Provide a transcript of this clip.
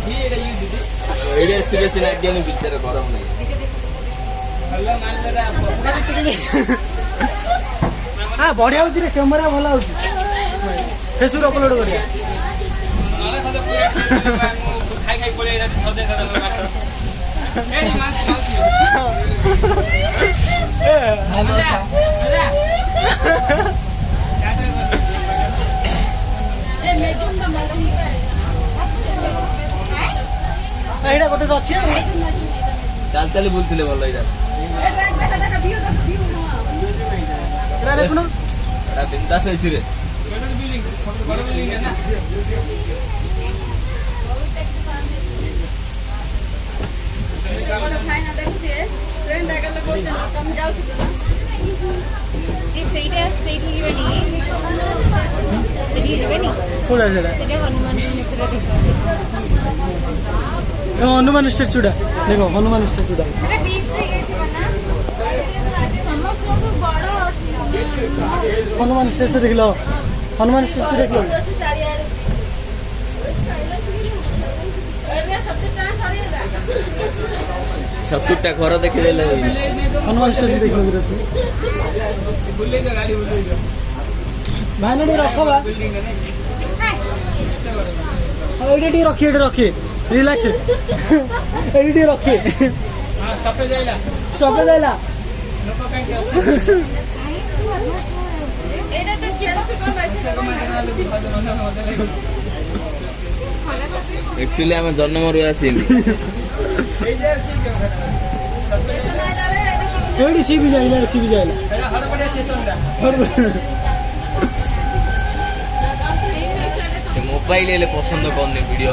ଏଇଟା ସିରିୟସ୍ ଲାଗିବନି ଭିତରେ ଗରମ ନାହିଁ। हाँ बढ़िया होची रे कैमरा भला होची फेसबुक अपलोड करिया खाई खाई पड़े सदे एटा गोटे तो अछि चाल चाली बुलथिले भल एटा एटा देखुन एटा बिंदास होइछि रे बड़ बिल्डिंग है ना फाइना देखुते ट्रेन डागल को कम जाउथि ए सेटा सेठी बनी सेठी जबनी कोडा जरा सेटा हनुमान मित्र देखो हनुमान स्टैचू देखो हनुमान स्टैचू सेटा बीच से बना समस्त बड़ हनुमान स्टैचू देख लो हनुमान स्टैचू देख लो सत्तुटा घर देखि देले हनुमान स्टैचू देख लो बुले तो गाड़ी बुले जो भाने डी रखो बा एडी रखी रिलैक्स एडी रखी हां स्टॉप जाइला लोक काई के अछि एटा तो क्या एक्चुअली हम जन्म रु आसीली एडी सी भी जाइला एटा हरबड़े स्टेशन दा से मोबाइल ले पसंद करने वीडियो